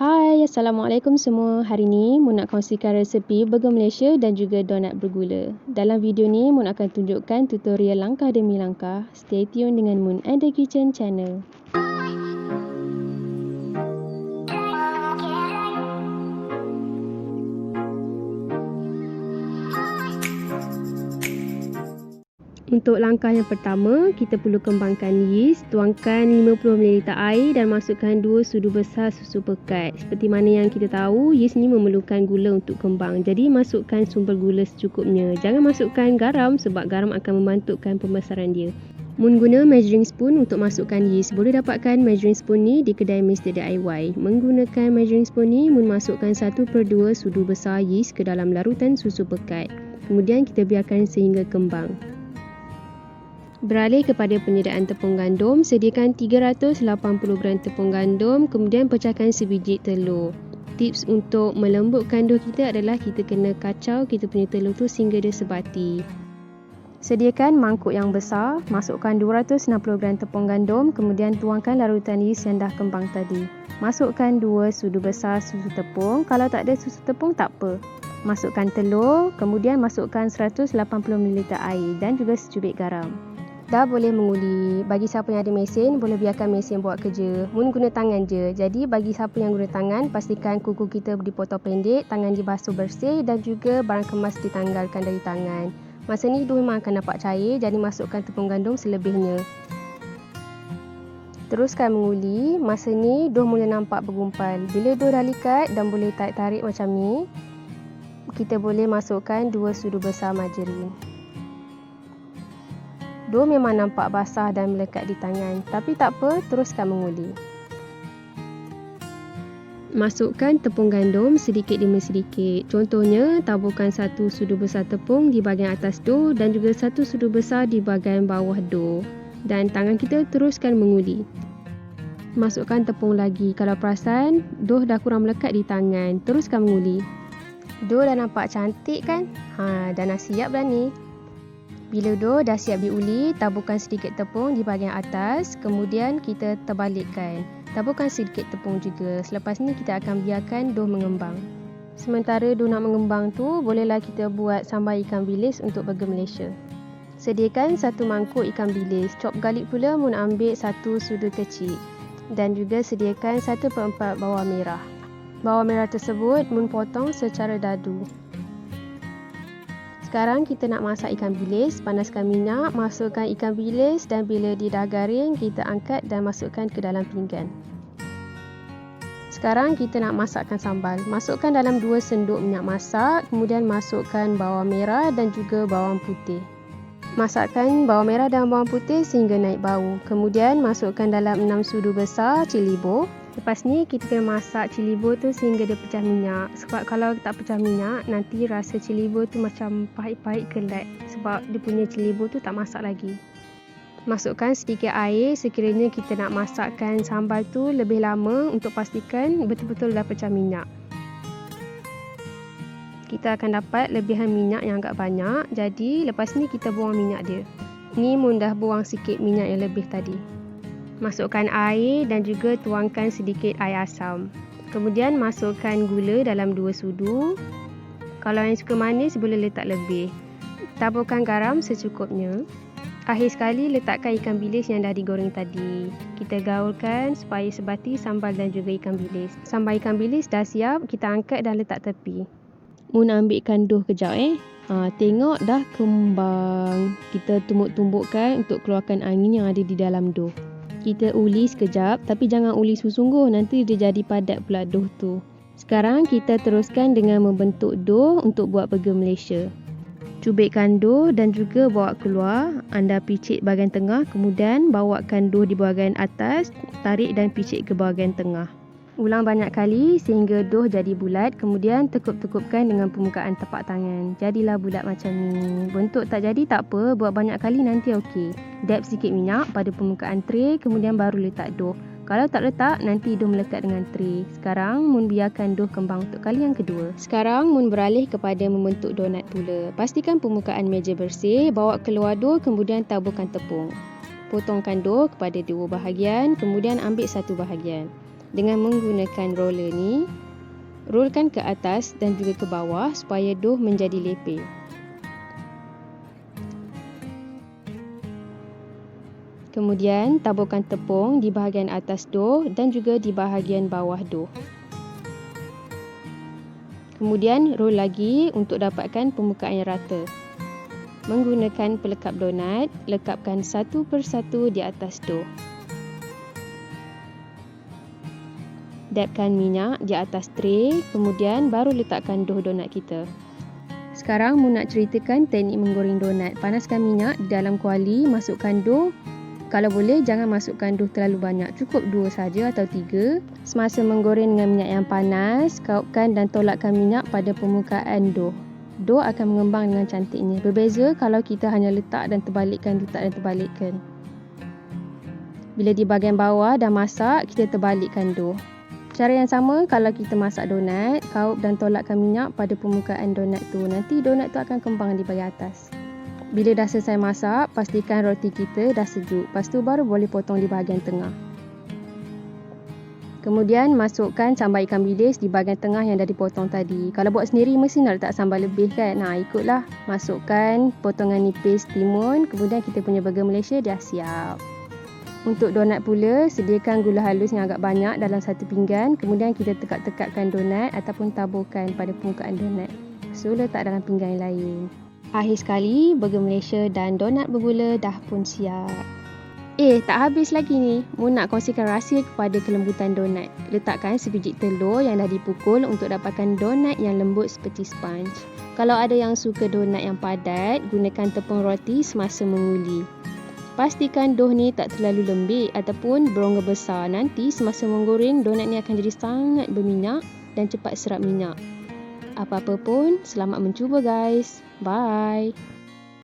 Hai, Assalamualaikum semua. Hari ni Mun nak kongsikan resepi burger Malaysia dan juga donat bergula. Dalam video ni Mun akan tunjukkan tutorial langkah demi langkah. Stay tune dengan Mun and the Kitchen channel. Untuk langkah yang pertama, kita perlu kembangkan yeast. Tuangkan 50ml air dan masukkan 2 sudu besar susu pekat. Seperti mana yang kita tahu, yeast ni memerlukan gula untuk kembang. Jadi masukkan sumber gula secukupnya. Jangan masukkan garam sebab garam akan membantukan pembesaran dia. Mun guna measuring spoon untuk masukkan yeast. Boleh dapatkan measuring spoon ni di kedai Mr. DIY. Menggunakan measuring spoon ni, Mun masukkan 1/2 sudu besar yeast ke dalam larutan susu pekat. Kemudian kita biarkan sehingga kembang. Beralih kepada penyediaan tepung gandum, sediakan 380 gram tepung gandum, kemudian pecahkan sebiji telur. Tips untuk melembutkan dough kita adalah kita kena kacau kita punya telur tu sehingga dia sebati. Sediakan mangkuk yang besar, masukkan 260 gram tepung gandum, kemudian tuangkan larutan yeast yang dah kembang tadi. Masukkan 2 sudu besar susu tepung, kalau tak ada susu tepung tak apa. Masukkan telur, kemudian masukkan 180ml air dan juga secubit garam. Dah boleh menguli. Bagi siapa yang ada mesin, boleh biarkan mesin buat kerja. Mun guna tangan je. Jadi bagi siapa yang guna tangan, pastikan kuku kita dipotong pendek, tangan dibasuh bersih dan juga barang kemas ditanggalkan dari tangan. Masa ni dough memang akan nampak cair, jadi masukkan tepung gandum selebihnya. Teruskan menguli. Masa ni dough mula nampak bergumpal. Bila dough dah likat dan boleh tarik-tarik macam ni, kita boleh masukkan 2 sudu besar margarin. Dough memang nampak basah dan melekat di tangan, tapi tak apa, teruskan menguli. Masukkan tepung gandum sedikit demi sedikit. Contohnya, taburkan 1 sudu besar tepung di bahagian atas dough dan juga 1 sudu besar di bahagian bawah dough. Dan tangan kita teruskan menguli. Masukkan tepung lagi. Kalau perasan, dough dah kurang melekat di tangan. Teruskan menguli. Dough dah nampak cantik kan? Dah nak siap dah ni. Bila dough dah siap diuli, taburkan sedikit tepung di bahagian atas, kemudian kita terbalikkan. Taburkan sedikit tepung juga. Selepas ni kita akan biarkan dough mengembang. Sementara dough nak mengembang tu, bolehlah kita buat sambal ikan bilis untuk burger Malaysia. Sediakan 1 mangkuk ikan bilis. Chop garlic pula Mun ambil 1 sudu kecil. Dan juga sediakan 1/4 bawang merah. Bawang merah tersebut Mun potong secara dadu. Sekarang kita nak masak ikan bilis. Panaskan minyak, masukkan ikan bilis dan bila dia dah garing, kita angkat dan masukkan ke dalam pinggan. Sekarang kita nak masakkan sambal. Masukkan dalam 2 sendok minyak masak, kemudian masukkan bawang merah dan juga bawang putih. Masakkan bawang merah dan bawang putih sehingga naik bau. Kemudian masukkan dalam 6 sudu besar cili bor. Lepas ni kita kena masak cili bor tu sehingga dia pecah minyak. Sebab kalau tak pecah minyak, nanti rasa cili bor tu macam pahit-pahit kelat. Sebab dia punya cili bor tu tak masak lagi. Masukkan sedikit air sekiranya kita nak masakkan sambal tu lebih lama untuk pastikan betul-betul dah pecah minyak. Kita akan dapat lebihan minyak yang agak banyak. Jadi lepas ni kita buang minyak dia. Ni Mun dah buang sikit minyak yang lebih tadi. Masukkan air dan juga tuangkan sedikit air asam. Kemudian masukkan gula dalam 2 sudu. Kalau yang suka manis boleh letak lebih. Taburkan garam secukupnya. Akhir sekali letakkan ikan bilis yang dah digoreng tadi. Kita gaulkan supaya sebati sambal dan juga ikan bilis. Sambal ikan bilis dah siap, kita angkat dan letak tepi. Mun ambilkan dough kejap tengok dah kembang. Kita tumbuk-tumbukkan untuk keluarkan angin yang ada di dalam dough. Kita uli sekejap, tapi jangan uli sungguh-sungguh, nanti dia jadi padat pula dough tu. Sekarang kita teruskan dengan membentuk dough untuk buat burger Malaysia. Cubitkan dough dan juga bawa keluar. Anda picit bahagian tengah, kemudian bawakan dough di bahagian atas, tarik dan picit ke bahagian tengah. Ulang banyak kali sehingga dough jadi bulat, kemudian tekuk-tekupkan dengan permukaan tapak tangan. Jadilah bulat macam ni. Bentuk tak jadi tak apa, buat banyak kali nanti okey. Dab sikit minyak pada permukaan tray, kemudian baru letak dough. Kalau tak letak, nanti dough melekat dengan tray. Sekarang Mun biarkan dough kembang untuk kali yang kedua. Sekarang Mun beralih kepada membentuk donat pula. Pastikan permukaan meja bersih, bawa keluar dough, kemudian taburkan tepung. Potongkan dough kepada 2 bahagian, kemudian ambil 1 bahagian. Dengan menggunakan roller ni, rollkan ke atas dan juga ke bawah supaya dough menjadi lepeh. Kemudian taburkan tepung di bahagian atas dough dan juga di bahagian bawah dough. Kemudian roll lagi untuk dapatkan permukaan yang rata. Menggunakan pelekap donat, lekapkan satu persatu di atas dough. Dapkan minyak di atas tray, kemudian baru letakkan dough donat kita. Sekarang Mu nak ceritakan teknik menggoreng donat. Panaskan minyak di dalam kuali, masukkan dough. Kalau boleh jangan masukkan dough terlalu banyak, cukup 2 saja atau 3. Semasa menggoreng dengan minyak yang panas, kaupkan dan tolakkan minyak pada permukaan dough. Dough akan mengembang dengan cantiknya. Berbeza kalau kita hanya letak dan terbalikkan. Bila di bahagian bawah dah masak, kita terbalikkan dough. Cara yang sama kalau kita masak donat, kaup dan tolakkan minyak pada permukaan donat tu. Nanti donat tu akan kembang di bahagian atas. Bila dah selesai masak, pastikan roti kita dah sejuk. Lepas tu baru boleh potong di bahagian tengah. Kemudian masukkan sambal ikan bilis di bahagian tengah yang dah dipotong tadi. Kalau buat sendiri mesti nak letak sambal lebih kan? Ikutlah. Masukkan potongan nipis timun. Kemudian kita punya burger Malaysia dah siap. Untuk donat pula, sediakan gula halus yang agak banyak dalam satu pinggan. Kemudian kita tekak-tekakkan donat ataupun taburkan pada permukaan donat. So, letak dalam pinggan yang lain. Akhir sekali, burger Malaysia dan donat bergula dah pun siap. Tak habis lagi ni. Mu nak kongsikan rahsia kepada kelembutan donat. Letakkan sebiji telur yang dah dipukul untuk dapatkan donat yang lembut seperti sponge. Kalau ada yang suka donat yang padat, gunakan tepung roti semasa menguli. Pastikan dough ni tak terlalu lembik ataupun berongga besar. Nanti semasa menggoreng, donat ni akan jadi sangat berminyak dan cepat serap minyak. Apa-apa pun, selamat mencuba guys. Bye.